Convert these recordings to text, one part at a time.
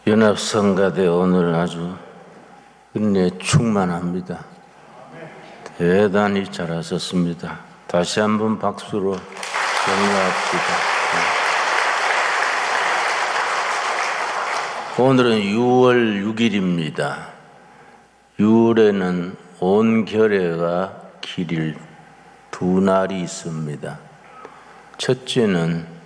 연합성가대 오늘 아주 은혜 충만합니다. 대단히 잘하셨습니다. 다시 한번 박수로 격려합시다. 오늘은 6월 6일입니다. 6월에는 온결회가 길일 두 날이 있습니다. 첫째는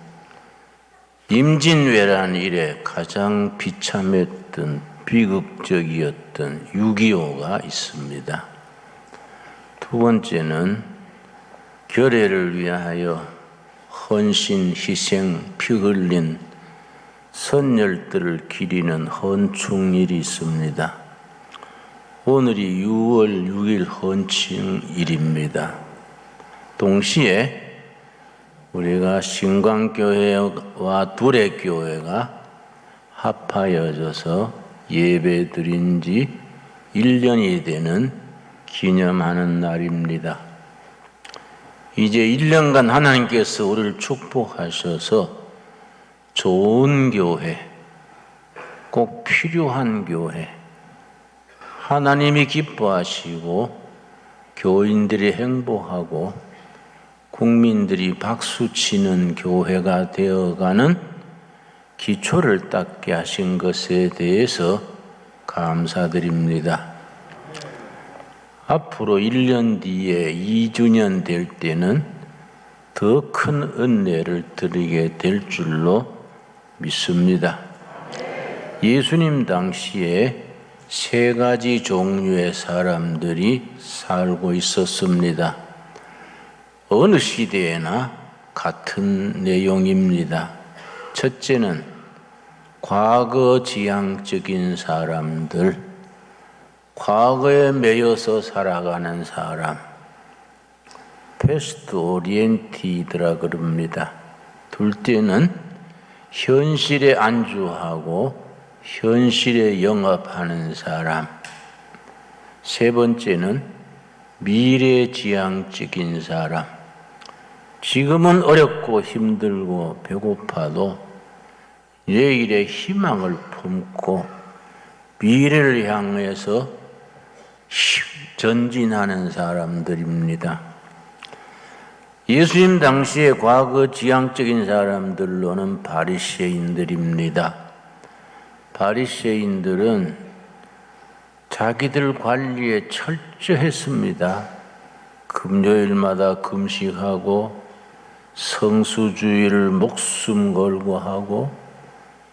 임진왜란 이래 가장 비참했던 비극적이었던 6.25가 있습니다. 두 번째는 결혜를 위하여 헌신, 희생, 피 흘린 선열들을 기리는 헌충일이 있습니다. 오늘이 6월 6일 헌충일입니다. 동시에 우리가 신광교회와 두레교회가 합하여져서 예배 드린 지 1년이 되는 기념하는 날입니다. 이제 1년간 하나님께서 우리를 축복하셔서 좋은 교회, 꼭 필요한 교회, 하나님이 기뻐하시고 교인들이 행복하고 국민들이 박수치는 교회가 되어가는 기초를 닦게 하신 것에 대해서 감사드립니다. 앞으로 1년 뒤에 2주년 될 때는 더 큰 은혜를 드리게 될 줄로 믿습니다. 예수님 당시에 3가지 종류의 사람들이 살고 있었습니다. 어느 시대에나 같은 내용입니다. 첫째는 과거 지향적인 사람들, 과거에 매여서 살아가는 사람, 패스트 오리엔티드라 그럽니다. 둘째는 현실에 안주하고 현실에 영업하는 사람, 세 번째는 미래지향적인 사람, 지금은 어렵고 힘들고 배고파도 내일의 희망을 품고 미래를 향해서 전진하는 사람들입니다. 예수님 당시에 과거 지향적인 사람들로는 바리새인들입니다. 바리새인들은 자기들 관리에 철저했습니다. 금요일마다 금식하고 성수주의를 목숨 걸고 하고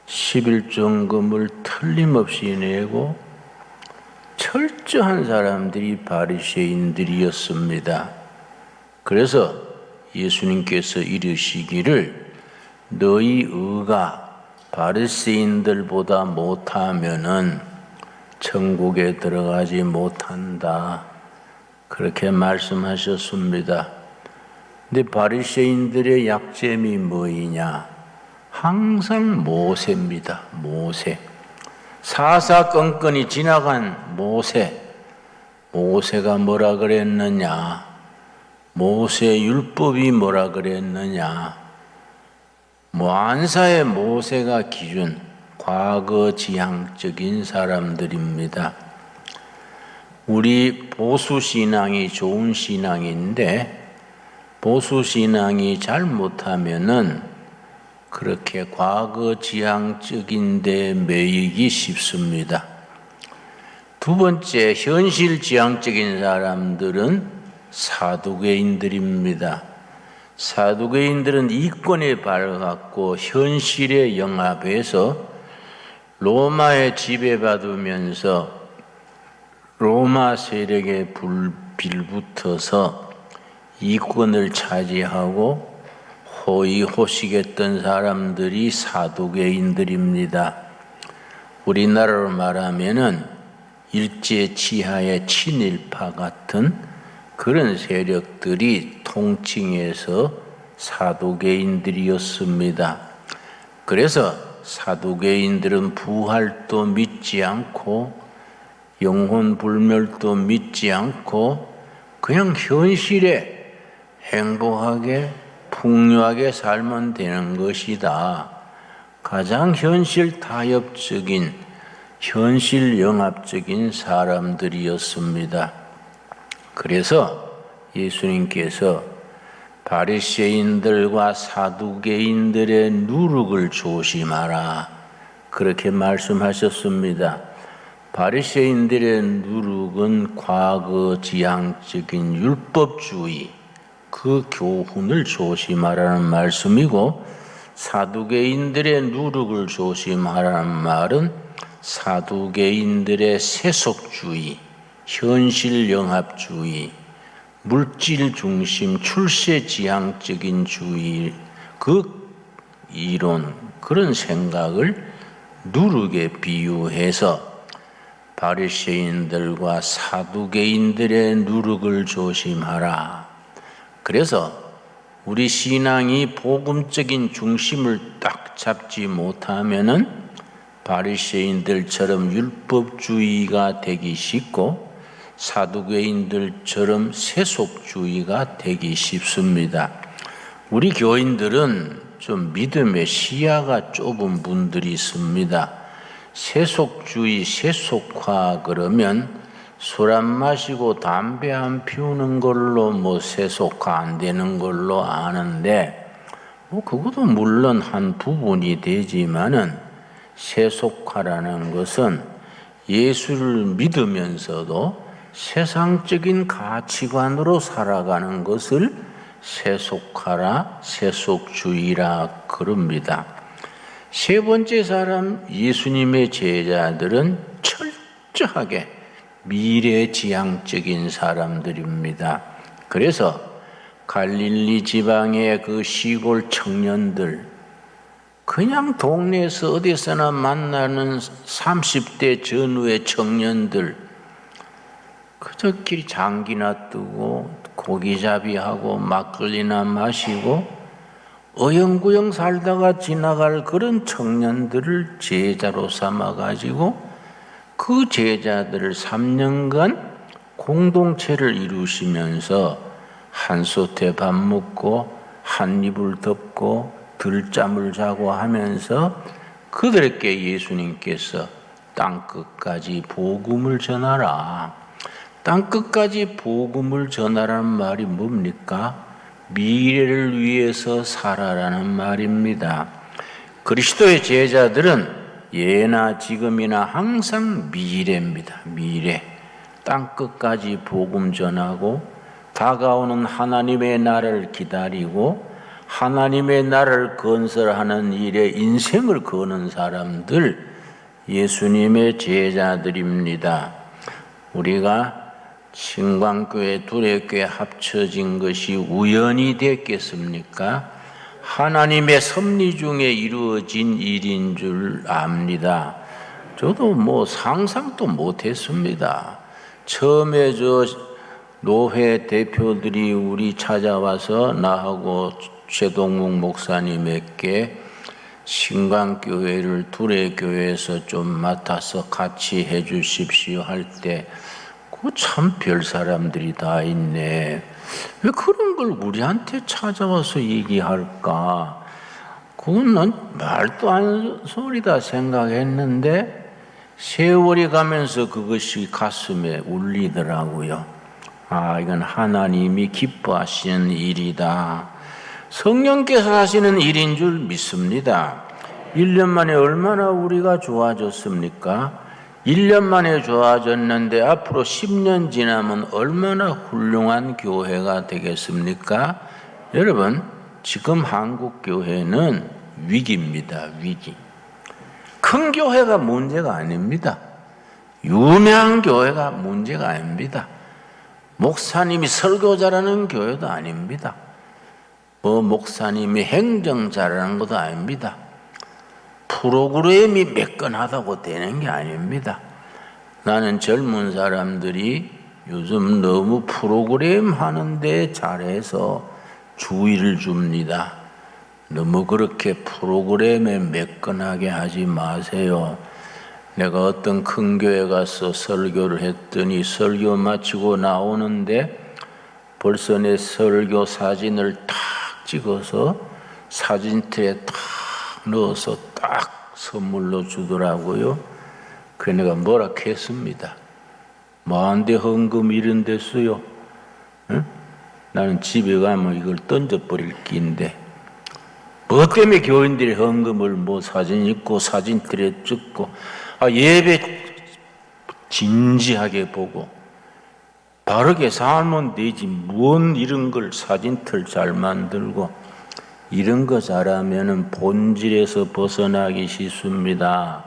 11종금을 틀림없이 내고 철저한 사람들이 바리새인들이었습니다. 그래서 예수님께서 이르시기를 너희 의가 바리새인들보다 못하면은 천국에 들어가지 못한다. 그렇게 말씀하셨습니다. 근데 바리새인들의 약점이 뭐이냐? 항상 모세입니다. 모세. 사사건건이 지나간 모세. 모세가 뭐라 그랬느냐? 모세 율법이 뭐라 그랬느냐? 안사의 모세가 기준, 과거 지향적인 사람들입니다. 우리 보수신앙이 좋은 신앙인데 보수신앙이 잘못하면은 그렇게 과거 지향적인 데 매이기 쉽습니다. 두 번째, 현실 지향적인 사람들은 사두개인들입니다. 사두개인들은 이권에 발갖고 현실에 영합해서 로마에 지배받으면서 로마 세력에 빌붙어서 이권을 차지하고 호의호식했던 사람들이 사두개인들입니다. 우리나라로 말하면은 일제치하의 친일파 같은 그런 세력들이 통칭해서 사두개인들이었습니다. 그래서 사두개인들은 부활도 믿지 않고 영혼불멸도 믿지 않고 그냥 현실에 행복하게 풍요하게 살면 되는 것이다. 가장 현실 타협적인, 현실 영합적인 사람들이었습니다. 그래서 예수님께서 바리새인들과 사두개인들의 누룩을 조심하라, 그렇게 말씀하셨습니다. 바리새인들의 누룩은 과거 지향적인 율법주의, 그 교훈을 조심하라는 말씀이고, 사두개인들의 누룩을 조심하라는 말은 사두개인들의 세속주의, 현실 영합주의, 물질 중심 출세 지향적인 주의, 그 이론, 그런 생각을 누룩에 비유해서 바리새인들과 사두개인들의 누룩을 조심하라. 그래서 우리 신앙이 복음적인 중심을 딱 잡지 못하면은 바리새인들처럼 율법주의가 되기 쉽고 사두개인들처럼 세속주의가 되기 쉽습니다. 우리 교인들은 좀 믿음의 시야가 좁은 분들이 있습니다. 세속주의, 세속화 그러면 술 안 마시고 담배 안 피우는 걸로 뭐 세속화 안 되는 걸로 아는데, 그것도 물론 한 부분이 되지만은 세속화라는 것은 예수를 믿으면서도 세상적인 가치관으로 살아가는 것을 세속화라, 세속주의라 그럽니다. 세 번째 사람, 예수님의 제자들은 철저하게 미래지향적인 사람들입니다. 그래서 갈릴리 지방의 그 시골 청년들, 그냥 동네에서 어디서나 만나는 30대 전후의 청년들, 그저끼리 장기나 뜨고 고기잡이하고 막걸리나 마시고 어영부영 살다가 지나갈 그런 청년들을 제자로 삼아가지고 그 제자들을 3년간 공동체를 이루시면서 한솥에 밥 먹고 한 이불 덮고 들잠을 자고 하면서 그들에게 예수님께서 땅끝까지 복음을 전하라. 땅끝까지 복음을 전하라는 말이 뭡니까? 미래를 위해서 살아라는 말입니다. 그리스도의 제자들은 예나 지금이나 항상 미래입니다. 미래. 땅끝까지 복음 전하고 다가오는 하나님의 나라를 기다리고 하나님의 나라를 건설하는 일에 인생을 거는 사람들, 예수님의 제자들입니다. 우리가 신광교회, 두레교회 합쳐진 것이 우연이 됐겠습니까? 하나님의 섭리 중에 이루어진 일인 줄 압니다. 저도 뭐 상상도 못했습니다. 처음에 저 노회 대표들이 우리 찾아와서 나하고 최동묵 목사님에게 신광교회를 두레교회에서 좀 맡아서 같이 해 주십시오 할 때, 참 별 사람들이 다 있네. 왜 그런 걸 우리한테 찾아와서 얘기할까? 그건 난 말도 안 소리다 생각했는데 세월이 가면서 그것이 가슴에 울리더라고요. 아, 이건 하나님이 기뻐하시는 일이다. 성령께서 하시는 일인 줄 믿습니다. 1년 만에 얼마나 우리가 좋아졌습니까? 1년 만에 좋아졌는데 앞으로 10년 지나면 얼마나 훌륭한 교회가 되겠습니까? 여러분, 지금 한국 교회는 위기입니다. 위기. 큰 교회가 문제가 아닙니다. 유명한 교회가 문제가 아닙니다. 목사님이 설교 잘하는 교회도 아닙니다. 목사님이 행정 잘하는 것도 아닙니다. 프로그램이 매끈하다고 되는 게 아닙니다. 나는 젊은 사람들이 요즘 너무 프로그램 하는데 잘해서 주의를 줍니다. 너무 그렇게 프로그램에 매끈하게 하지 마세요. 내가 어떤 큰 교회 가서 설교를 했더니 설교 마치고 나오는데 벌써 내 설교 사진을 탁 찍어서 사진틀에 탁 넣어서 딱 선물로 주더라고요. 그래 내가 뭐라 했습니다. 뭐한데 헌금 이런 데 쓰요? 응? 나는 집에 가면 이걸 던져버릴 끼인데 뭐 때문에 교인들이 헌금을 뭐 사진 있고 사진틀에 찍고 예배 진지하게 보고 바르게 살면 되지 뭔 이런 걸 사진틀 잘 만들고 이런 거 잘하면은 본질에서 벗어나기 쉽습니다.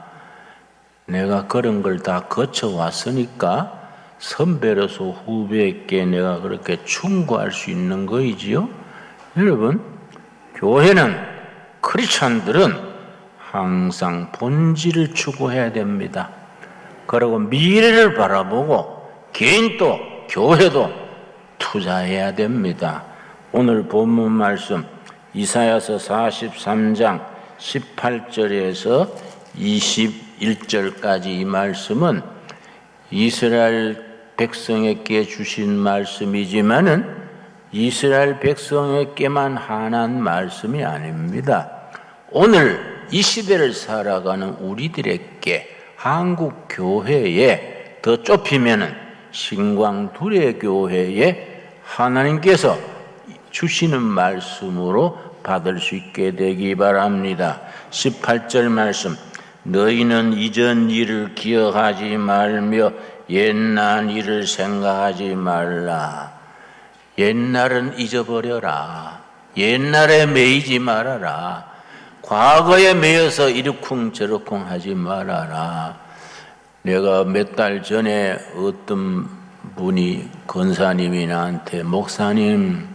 내가 그런 걸 다 거쳐왔으니까 선배로서 후배에게 내가 그렇게 충고할 수 있는 거이지요. 여러분, 교회는 크리스찬들은 항상 본질을 추구해야 됩니다. 그리고 미래를 바라보고 개인도 교회도 투자해야 됩니다. 오늘 본문 말씀 이사야서 43장 18절에서 21절까지 이 말씀은 이스라엘 백성에게 주신 말씀이지만은 이스라엘 백성에게만 한한 말씀이 아닙니다. 오늘 이 시대를 살아가는 우리들에게 한국 교회에 더 좁히면은 신광두레 교회에 하나님께서 주시는 말씀으로 받을 수 있게 되기 바랍니다. 18절 말씀 너희는 이전 일을 기억하지 말며 옛날 일을 생각하지 말라. 옛날은 잊어버려라. 옛날에 매이지 말아라. 과거에 매여서 이러쿵저러쿵 하지 말아라. 내가 몇 달 전에 어떤 분이 권사님이 나한테 목사님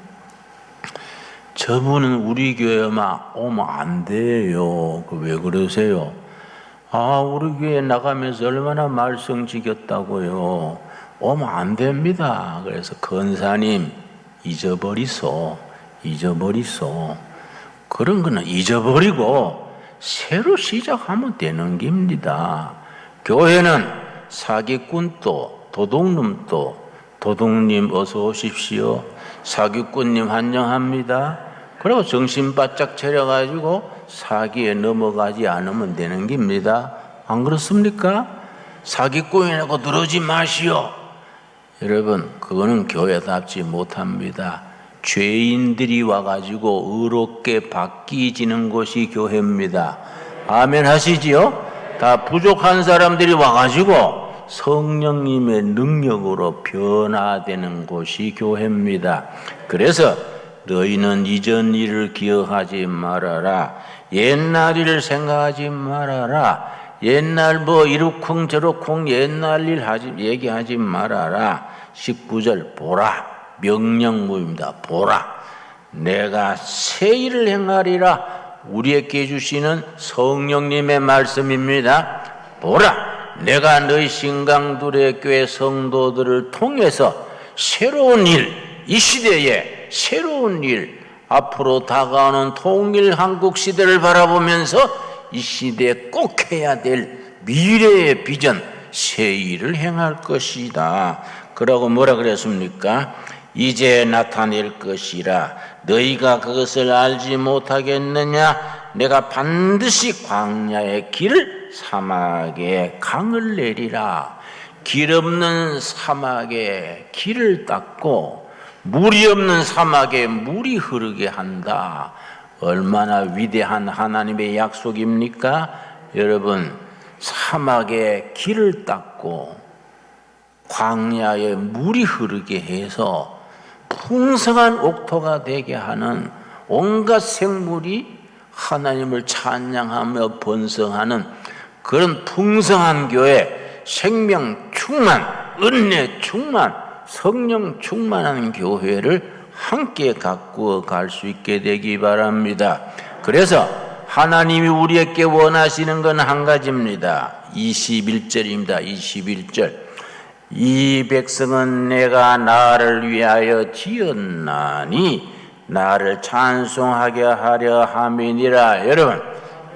저분은 우리 교회 막 오면 안 돼요. 왜 그러세요? 우리 교회 나가면서 얼마나 말썽 지겼다고요. 오면 안 됩니다. 그래서 권사님 잊어버리소. 그런 거는 잊어버리고 새로 시작하면 되는 겁니다. 교회는 사기꾼도 도둑놈도 도둑님 어서 오십시오. 사기꾼님 환영합니다. 그리고 정신 바짝 차려가지고 사기에 넘어가지 않으면 되는 겁니다. 안 그렇습니까? 사기꾼이라고 들어오지 마시오. 여러분 그거는 교회답지 못합니다. 죄인들이 와가지고 의롭게 바뀌어지는 곳이 교회입니다. 아멘 하시지요? 다 부족한 사람들이 와가지고 성령님의 능력으로 변화되는 곳이 교회입니다. 그래서 너희는 이전 일을 기억하지 말아라. 옛날 일을 생각하지 말아라. 옛날 뭐 이러쿵저러쿵 옛날 일 얘기하지 말아라. 19절 보라. 명령문입니다. 보라. 내가 새 일을 행하리라. 우리에게 주시는 성령님의 말씀입니다. 보라. 내가 너희 신강두레 교회 성도들을 통해서 새로운 일, 이 시대에 새로운 일, 앞으로 다가오는 통일 한국 시대를 바라보면서 이 시대에 꼭 해야 될 미래의 비전, 새 일을 행할 것이다. 그러고 뭐라 그랬습니까? 이제 나타낼 것이라. 너희가 그것을 알지 못하겠느냐? 내가 반드시 광야의 길을 사막에 강을 내리라. 길 없는 사막에 길을 닦고 물이 없는 사막에 물이 흐르게 한다. 얼마나 위대한 하나님의 약속입니까? 여러분, 사막에 길을 닦고 광야에 물이 흐르게 해서 풍성한 옥토가 되게 하는 온갖 생물이 하나님을 찬양하며 번성하는 그런 풍성한 교회, 생명 충만, 은혜 충만, 성령 충만한 교회를 함께 가꾸어 갈 수 있게 되기 바랍니다. 그래서 하나님이 우리에게 원하시는 건 한 가지입니다. 21절입니다. 21절. 이 백성은 내가 나를 위하여 지었나니 나를 찬송하게 하려 함이니라. 여러분,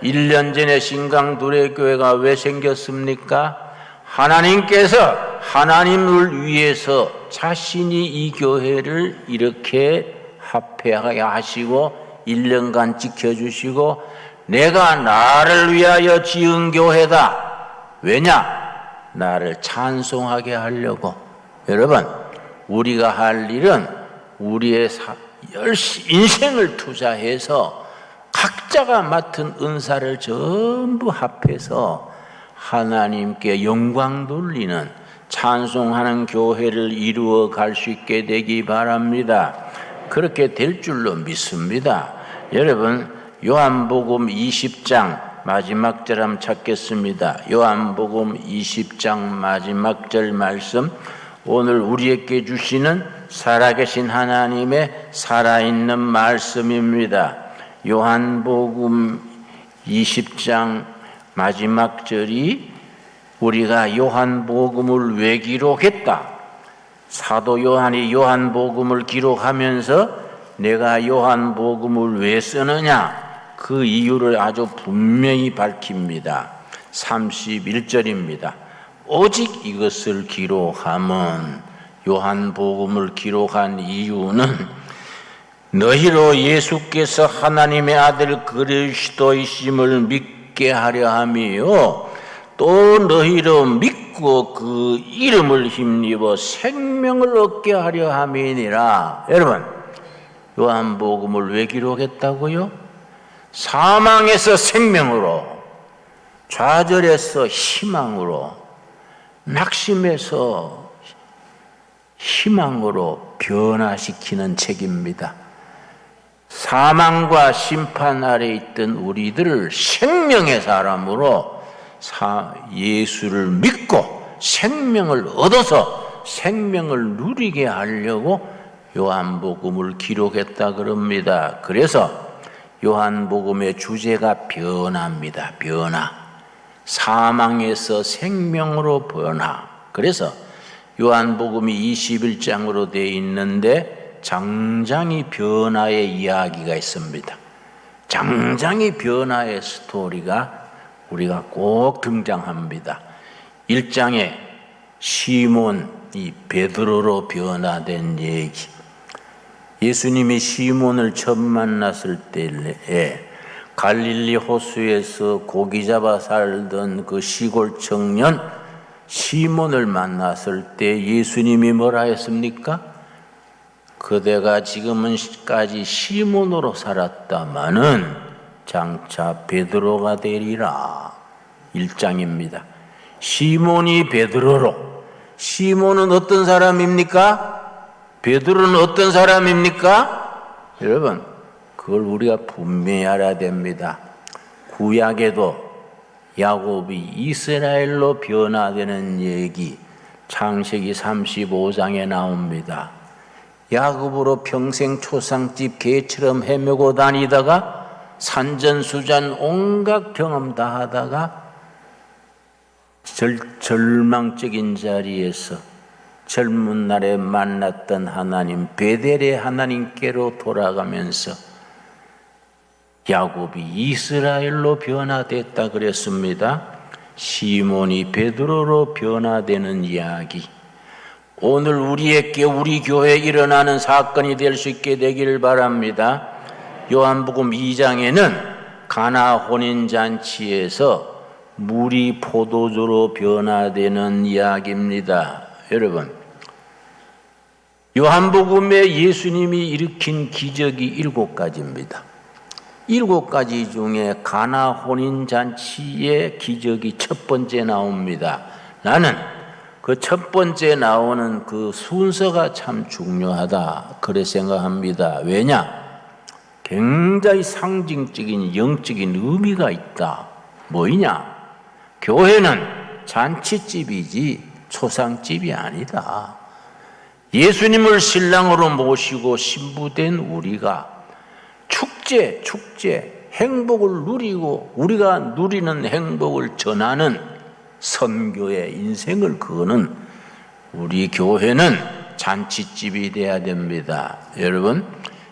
1년 전에 신강두레교회가 왜 생겼습니까? 하나님께서 하나님을 위해서 자신이 이 교회를 이렇게 합회하게 하시고 1년간 지켜주시고 내가 나를 위하여 지은 교회다. 왜냐? 나를 찬송하게 하려고. 여러분, 우리가 할 일은 우리의 인생을 투자해서 각자가 맡은 은사를 전부 합해서 하나님께 영광 돌리는 찬송하는 교회를 이루어 갈 수 있게 되기 바랍니다. 그렇게 될 줄로 믿습니다. 여러분, 요한복음 20장 마지막 절 한번 찾겠습니다. 요한복음 20장 마지막 절 말씀, 오늘 우리에게 주시는 살아계신 하나님의 살아있는 말씀입니다. 요한복음 20장 마지막 절이 우리가 요한복음을 왜 기록했다? 사도 요한이 요한복음을 기록하면서 내가 요한복음을 왜 쓰느냐? 그 이유를 아주 분명히 밝힙니다. 31절입니다. 오직 이것을 기록함은, 요한복음을 기록한 이유는 너희로 예수께서 하나님의 아들 그리스도이심을 믿게 하려 함이요 또 너희로 믿고 그 이름을 힘입어 생명을 얻게 하려 함이니라. 여러분, 요한복음을 왜 기록했다고요? 사망에서 생명으로, 좌절에서 희망으로, 낙심에서 희망으로 변화시키는 책입니다. 사망과 심판 아래 있던 우리들을 생명의 사람으로 예수를 믿고 생명을 얻어서 생명을 누리게 하려고 요한복음을 기록했다 그럽니다. 그래서 요한복음의 주제가 변화입니다. 변화. 사망에서 생명으로 변화. 그래서 요한복음이 21장으로 되어 있는데 장장이 변화의 이야기가 있습니다. 장장이 변화의 스토리가 우리가 꼭 등장합니다. 1장에 시몬이 베드로로 변화된 얘기. 예수님이 시몬을 처음 만났을 때에 갈릴리 호수에서 고기 잡아 살던 그 시골 청년 시몬을 만났을 때 예수님이 뭐라 했습니까? 그대가 지금은까지 시몬으로 살았다마는 장차 베드로가 되리라. 1장입니다. 시몬이 베드로로. 시몬은 어떤 사람입니까? 베드로는 어떤 사람입니까? 여러분, 그걸 우리가 분명히 알아야 됩니다. 구약에도 야곱이 이스라엘로 변화되는 얘기 창세기 35장에 나옵니다. 야곱으로 평생 초상집 개처럼 헤매고 다니다가 산전수전 온갖 경험 다 하다가 절망적인 자리에서 젊은 날에 만났던 하나님, 베델의 하나님께로 돌아가면서 야곱이 이스라엘로 변화됐다 그랬습니다. 시몬이 베드로로 변화되는 이야기. 오늘 우리에게 우리 교회에 일어나는 사건이 될 수 있게 되기를 바랍니다. 요한복음 2장에는 가나 혼인잔치에서 물이 포도주로 변화되는 이야기입니다. 여러분, 요한복음에 예수님이 일으킨 기적이 7가지입니다. 7가지 중에 가나 혼인잔치의 기적이 첫 번째 나옵니다. 나는 그 첫 번째 나오는 그 순서가 참 중요하다 그래 생각합니다. 왜냐? 굉장히 상징적인 영적인 의미가 있다. 뭐이냐? 교회는 잔치집이지 초상집이 아니다. 예수님을 신랑으로 모시고 신부된 우리가 축제, 행복을 누리고 우리가 누리는 행복을 전하는 선교의 인생을 거는 우리 교회는 잔치집이 돼야 됩니다. 여러분,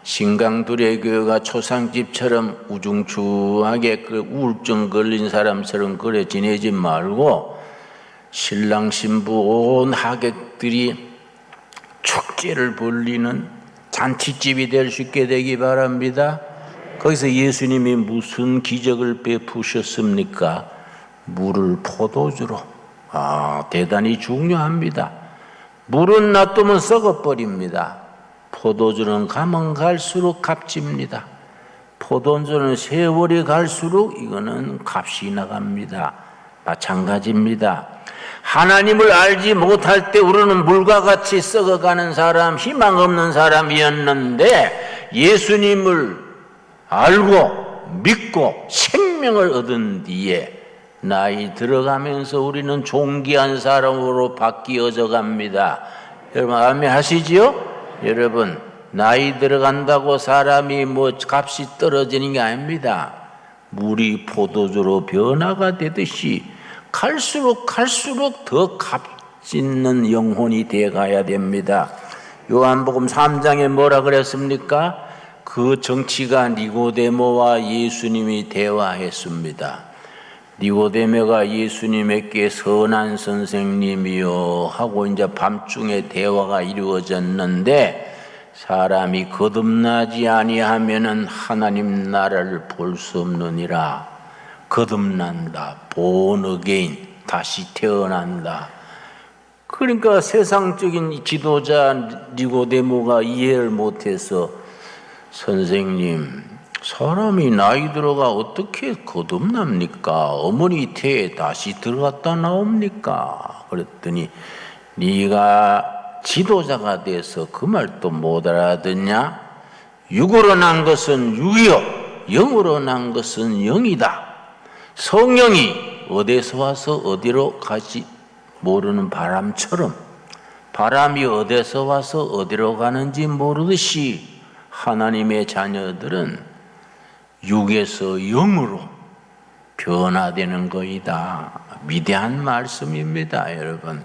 신강두레 교회가 초상집처럼 우중충하게 그 우울증 걸린 사람처럼 그래 지내지 말고 신랑 신부 온 하객들이 축제를 벌리는 잔치집이 될 수 있게 되기 바랍니다. 거기서 예수님이 무슨 기적을 베푸셨습니까? 물을 포도주로. 대단히 중요합니다. 물은 놔두면 썩어버립니다. 포도주는 가면 갈수록 값집니다. 포도주는 세월이 갈수록 이거는 값이 나갑니다. 마찬가지입니다. 하나님을 알지 못할 때 우리는 물과 같이 썩어가는 사람, 희망 없는 사람이었는데 예수님을 알고 믿고 생명을 얻은 뒤에 나이 들어가면서 우리는 존귀한 사람으로 바뀌어져 갑니다. 여러분 아멘 하시지요? 여러분 나이 들어간다고 사람이 값이 떨어지는 게 아닙니다. 물이 포도주로 변화가 되듯이 갈수록 더 값있는 영혼이 되어가야 됩니다. 요한복음 3장에 뭐라 그랬습니까? 그 정치가 니고데모와 예수님이 대화했습니다. 니고데모가 예수님에게 선한 선생님이요 하고 이제 밤중에 대화가 이루어졌는데 사람이 거듭나지 아니하면은 하나님 나라를 볼 수 없느니라. 거듭난다. born again. 다시 태어난다. 그러니까 세상적인 지도자 니고데모가 이해를 못해서 선생님, 사람이 나이 들어가 어떻게 거듭납니까? 어머니 태에 다시 들어갔다 나옵니까? 그랬더니 네가 지도자가 돼서 그 말도 못 알아듣냐? 육으로 난 것은 육이요 영으로 난 것은 영이다. 성령이 어디서 와서 어디로 가지 모르는 바람처럼 바람이 어디서 와서 어디로 가는지 모르듯이 하나님의 자녀들은 육에서 영으로 변화되는 거이다. 위대한 말씀입니다, 여러분.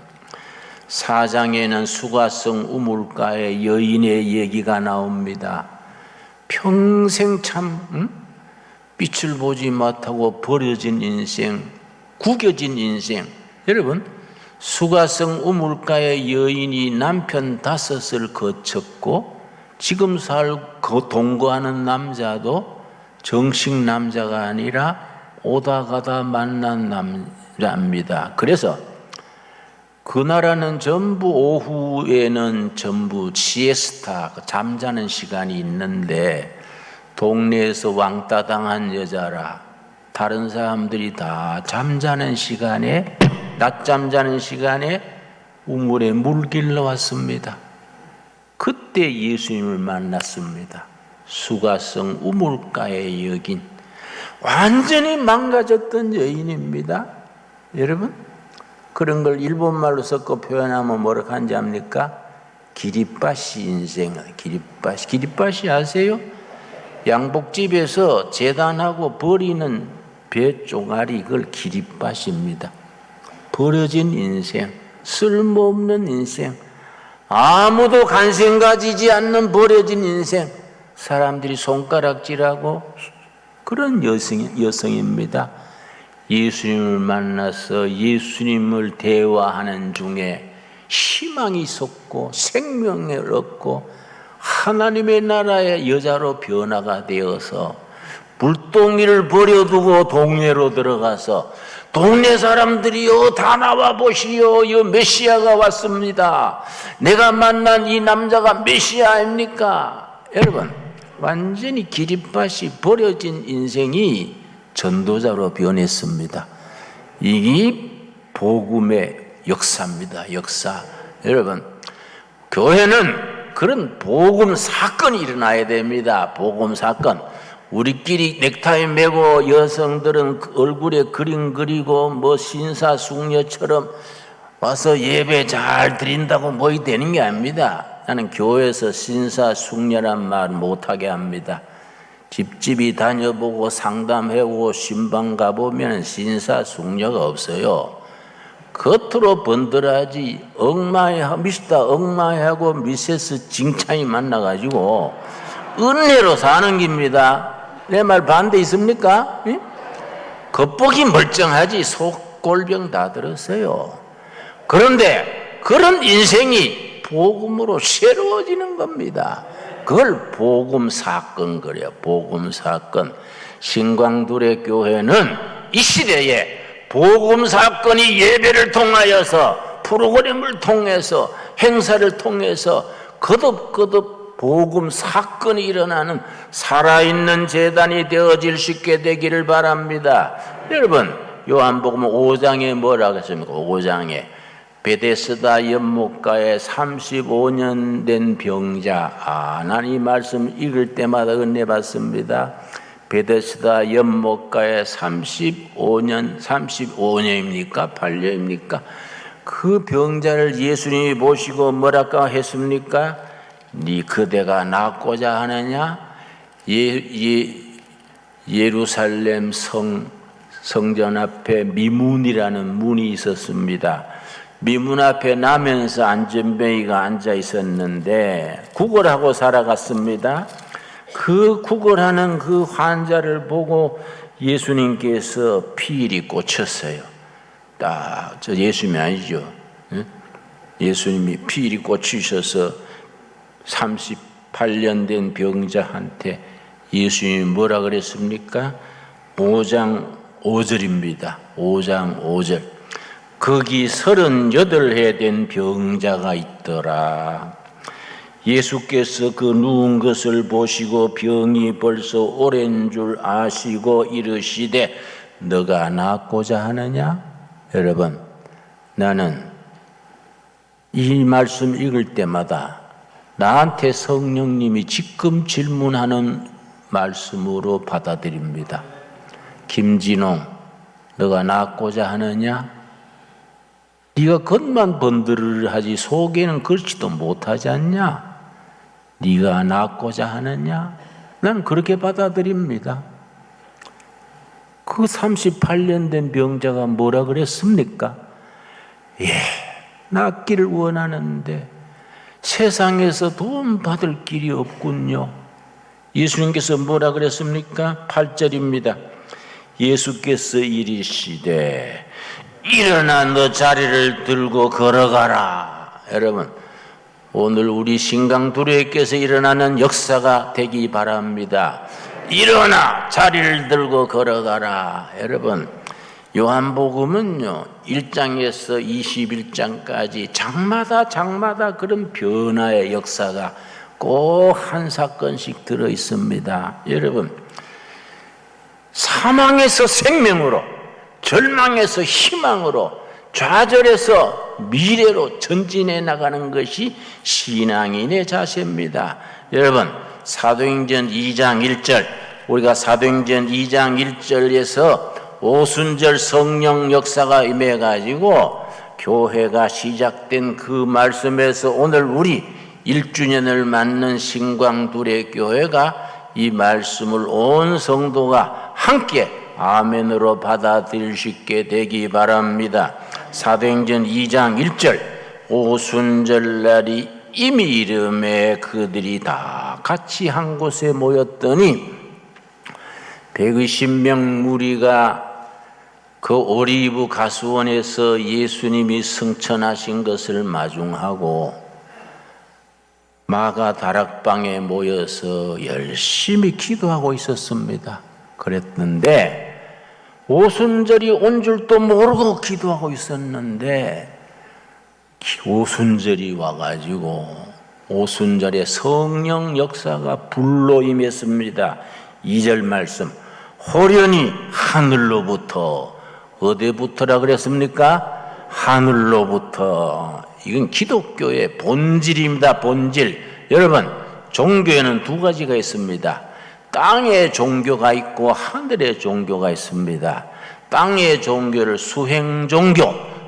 4장에는 수가성 우물가의 여인의 얘기가 나옵니다. 평생 참 빛을 보지 못하고 버려진 인생, 구겨진 인생. 여러분, 수가성 우물가의 여인이 남편 5을 거쳤고 지금 살고 동거하는 남자도 정식 남자가 아니라 오다 가다 만난 남자입니다. 그래서 그 나라는 전부 오후에는 전부 시에스타, 잠자는 시간이 있는데 동네에서 왕따 당한 여자라 다른 사람들이 다 잠자는 시간에 낮잠 자는 시간에 우물에 물 길러 왔습니다. 그때 예수님을 만났습니다. 수가성 우물가의 여인, 완전히 망가졌던 여인입니다. 여러분, 그런 걸 일본말로 섞어 표현하면 뭐라고 하는지 압니까? 기립바시 인생. 기립바시 아세요? 양복집에서 재단하고 버리는 배 쪼가리, 그걸 기립바시입니다. 버려진 인생, 쓸모없는 인생, 아무도 관심 가지지 않는 버려진 인생, 사람들이 손가락질하고 그런 여성입니다. 예수님을 만나서 예수님을 대화하는 중에 희망이 솟고 생명을 얻고 하나님의 나라의 여자로 변화가 되어서 물동이를 버려두고 동네로 들어가서 동네 사람들이요 다 나와 보시오, 이 메시아가 왔습니다. 내가 만난 이 남자가 메시아입니까? 여러분, 완전히 기립밭이 버려진 인생이 전도자로 변했습니다. 이게 복음의 역사입니다. 역사. 여러분, 교회는 그런 복음 사건이 일어나야 됩니다. 복음 사건. 우리끼리 넥타이 매고 여성들은 얼굴에 그림 그리고 신사숙녀처럼 와서 예배 잘 드린다고 뭐이 되는 게 아닙니다. 나는 교회에서 신사숙녀란 말 못하게 합니다. 집집이 다녀보고 상담해보고 신방 가보면 신사숙녀가 없어요. 겉으로 번들하지 미스터 엉마이하고 미세스 징차이 만나가지고 은혜로 사는 겁니다. 내 말 반대 있습니까? 예? 겉보기 멀쩡하지 속 골병 다 들었어요. 그런데 그런 인생이 복음으로 새로워지는 겁니다. 그걸 복음 사건 그래요. 복음 사건. 신광두레 교회는 이 시대에 복음 사건이 예배를 통하여서, 프로그램을 통해서, 행사를 통해서 거듭거듭 복음 사건이 일어나는 살아있는 제단이 되어질 수 있게 되기를 바랍니다. 여러분, 요한복음 5장에 뭐라고 했습니까? 5장에 베데스다 연못가에 35년 된 병자, 난 이 말씀 읽을 때마다 은혜 받습니다. 베데스다 연못가에 35년입니까? 8년입니까? 그 병자를 예수님이 모시고 뭐랄까 했습니까? 네 그대가 낫고자 하느냐? 예루살렘 성전 앞에 미문이라는 문이 있었습니다. 미문 앞에 나면서 안전뱅이가 앉아 있었는데 구걸하고 살아갔습니다. 그 구걸하는 그 환자를 보고 예수님께서 피일이 꽂혔어요. 딱 저 예수님이 아니죠. 예수님이 피일이 꽂히셔서 38년 된 병자한테 예수님이 뭐라 그랬습니까? 5장 5절입니다. 5장 5절. 거기 38해 된 병자가 있더라. 예수께서 그 누운 것을 보시고 병이 벌써 오랜 줄 아시고 이르시되 너가 낫고자 하느냐? 여러분, 나는 이 말씀 읽을 때마다 나한테 성령님이 지금 질문하는 말씀으로 받아들입니다. 김진홍, 너가 낫고자 하느냐? 네가 겉만 번들을 하지 속에는 그렇지도 못하지 않냐? 네가 낫고자 하느냐? 나는 그렇게 받아들입니다. 그 38년 된 병자가 뭐라 그랬습니까? 낫기를 원하는데 세상에서 돈 받을 길이 없군요. 예수님께서 뭐라 그랬습니까? 8절입니다. 예수께서 이르시되 일어나 너 자리를 들고 걸어가라. 여러분, 오늘 우리 신강두레께서 일어나는 역사가 되기 바랍니다. 일어나 자리를 들고 걸어가라. 여러분, 요한복음은요 1장에서 21장까지 장마다 그런 변화의 역사가 꼭 한 사건씩 들어 있습니다. 여러분, 사망에서 생명으로, 절망에서 희망으로, 좌절에서 미래로 전진해 나가는 것이 신앙인의 자세입니다. 여러분, 사도행전 2장 1절, 우리가 사도행전 2장 1절에서 오순절 성령 역사가 임해가지고 교회가 시작된 그 말씀에서 오늘 우리 1주년을 맞는 신광두레 교회가 이 말씀을 온 성도가 함께 아멘으로 받아들일 수 있게 되기 바랍니다. 사도행전 2장 1절, 오순절날이 이미 이름에 그들이 다 같이 한 곳에 모였더니 120명 무리가 그 오리브 가수원에서 예수님이 승천하신 것을 마중하고 마가 다락방에 모여서 열심히 기도하고 있었습니다. 그랬는데 오순절이 온 줄도 모르고 기도하고 있었는데 오순절이 와가지고 오순절에 성령 역사가 불로 임했습니다. 2절 말씀, 호련히 하늘로부터, 어디부터라 그랬습니까? 하늘로부터. 이건 기독교의 본질입니다. 본질. 여러분, 종교에는 두 가지가 있습니다. 땅의 종교가 있고 하늘의 종교가 있습니다. 땅의 종교를 수행 종교,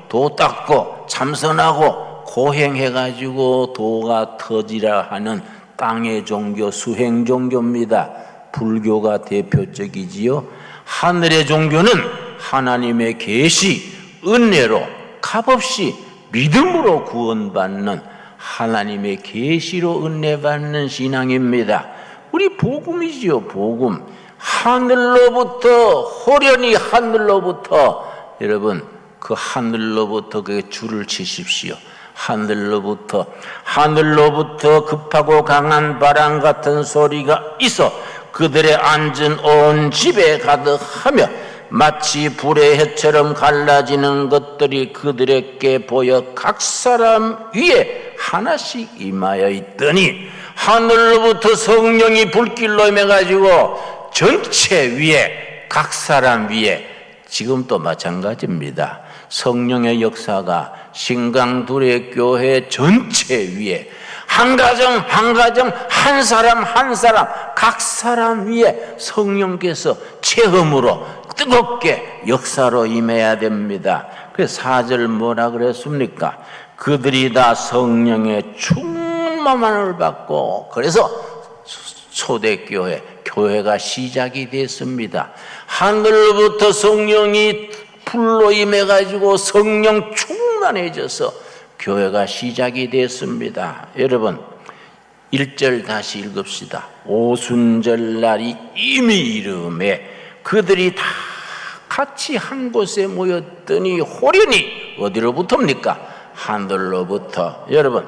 도 닦고 참선하고 고행해가지고 도가 터지라 하는 땅의 종교, 수행 종교입니다. 불교가 대표적이지요. 하늘의 종교는 하나님의 계시, 은혜로 값없이 믿음으로 구원받는 하나님의 계시로 은혜받는 신앙입니다. 우리 복음이지요. 복음. 하늘로부터, 호련히 하늘로부터. 여러분, 그 하늘로부터 그 줄을 치십시오. 하늘로부터 급하고 강한 바람 같은 소리가 있어 그들의 앉은 온 집에 가득하며 마치 불의 햇처럼 갈라지는 것들이 그들에게 보여 각 사람 위에 하나씩 임하여 있더니 하늘로부터 성령이 불길로 임해가지고 전체 위에 각 사람 위에 지금 또 마찬가지입니다. 성령의 역사가 신강둘의 교회 전체 위에 한 가정 한 사람 각 사람 위에 성령께서 체험으로 뜨겁게 역사로 임해야 됩니다. 그래서 4절 뭐라 그랬습니까? 그들이 다 성령의 충만함을 받고 그래서 초대교회 교회가 시작이 됐습니다. 하늘부터 성령이 불로 임해가지고 성령 충만해져서 교회가 시작이 됐습니다. 여러분 1절 다시 읽읍시다. 오순절날이 이미 이름에 그들이 다 같이 한 곳에 모였더니 호련히 어디로부터입니까? 하늘로부터. 여러분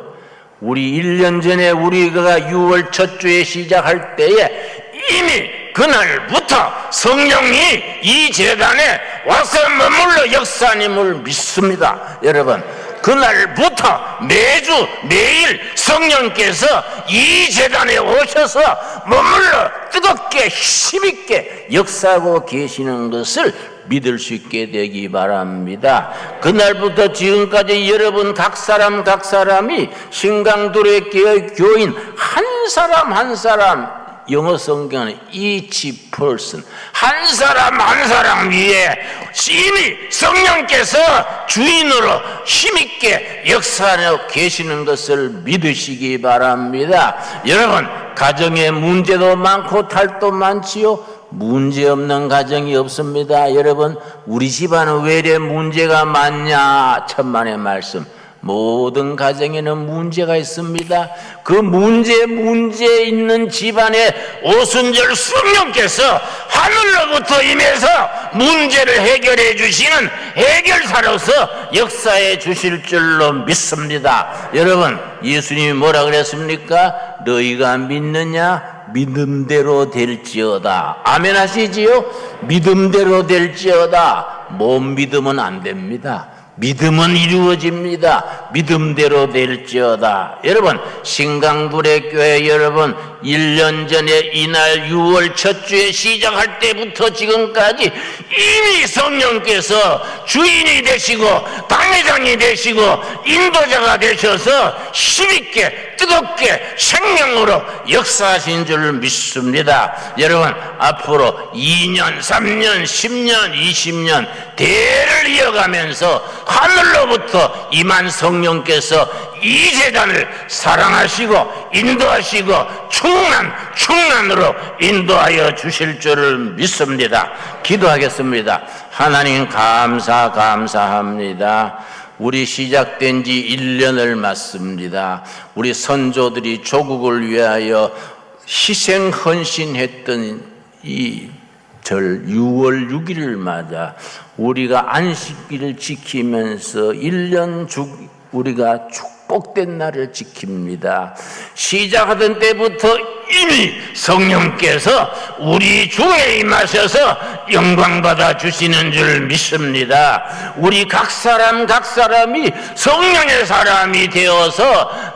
우리 1년 전에 우리가 6월 첫 주에 시작할 때에 이미 그날부터 성령이 이 제단에 와서 머물러 역사님을 믿습니다. 여러분 그날부터 매일 성령께서 이 제단에 오셔서 머물러 뜨겁게 힘있게 역사하고 계시는 것을 믿을 수 있게 되기 바랍니다. 그날부터 지금까지 여러분 각 사람이 신강둘의 교인 한 사람 영어 성경은 each person 한 사람 위에 이미 성령께서 주인으로 힘있게 역사하고 계시는 것을 믿으시기 바랍니다. 여러분 가정에 문제도 많고 탈도 많지요. 문제없는 가정이 없습니다. 여러분 우리 집안은 왜 이래 문제가 많냐? 천만의 말씀. 모든 가정에는 문제가 있습니다. 그 문제 있는 집안에 오순절 성령께서 하늘로부터 임해서 문제를 해결해 주시는 해결사로서 역사해 주실 줄로 믿습니다. 여러분 예수님이 뭐라 그랬습니까? 너희가 믿느냐? 믿음대로 될지어다. 아멘 하시지요? 믿음대로 될지어다. 못 믿으면 안 됩니다. 믿음은 이루어집니다. 믿음대로 될지어다. 여러분 신강둘의 교회 여러분 1년 전에 이날 6월 첫 주에 시작할 때부터 지금까지 이미 성령께서 주인이 되시고 당회장이 되시고 인도자가 되셔서 힘있게 뜨겁게 생명으로 역사하신 줄 믿습니다. 여러분 앞으로 2년 3년 10년 20년 대를 이어가면서 하늘로부터 임한 성령께서 이 제단을 사랑하시고 인도하시고 충만으로 인도하여 주실 줄을 믿습니다. 기도하겠습니다. 하나님 감사합니다. 우리 시작된 지 1년을 맞습니다. 우리 선조들이 조국을 위하여 희생 헌신했던 이 절 6월 6일을 맞아 우리가 안식일을 지키면서 1년 우리가 축복된 날을 지킵니다. 시작하던 때부터 이미 성령께서 우리 중에 임하셔서 영광받아 주시는 줄 믿습니다. 우리 각 사람이 성령의 사람이 되어서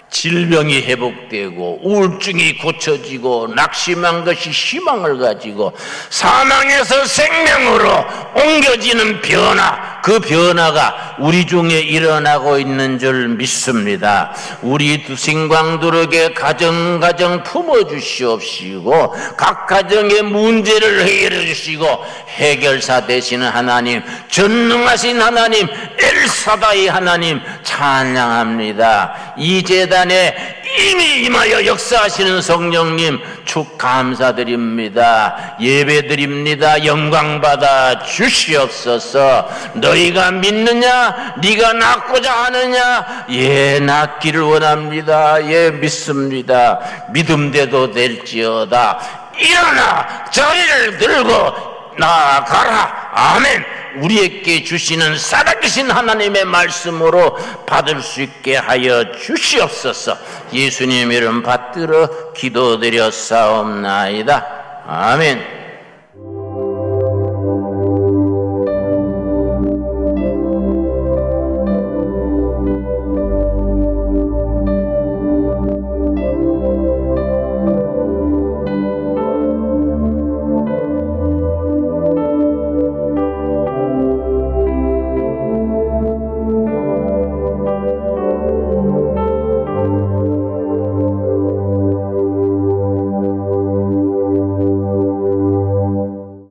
질병이 회복되고 우울증이 고쳐지고 낙심한 것이 희망을 가지고 사망에서 생명으로 옮겨지는 변화, 그 변화가 우리 중에 일어나고 있는 줄 믿습니다. 우리 신강들에게 가정 품어주시옵시고 각 가정의 문제를 해결해 주시고 해결사 되시는 하나님, 전능하신 하나님, 엘사다이 하나님 찬양합니다. 이 제단에 이미 임하여 역사하시는 성령님 축 감사드립니다. 예배드립니다. 영광받아 주시옵소서. 너희가 믿느냐? 네가 낫고자 하느냐? 예, 낫기를 원합니다. 예, 믿습니다. 믿음대로 될지어다. 일어나 자리를 들고 나아가라. 아멘. 우리에게 주시는 살아계신 하나님의 말씀으로 받을 수 있게 하여 주시옵소서. 예수님 이름 받들어 기도드려 싸움나이다. 아멘.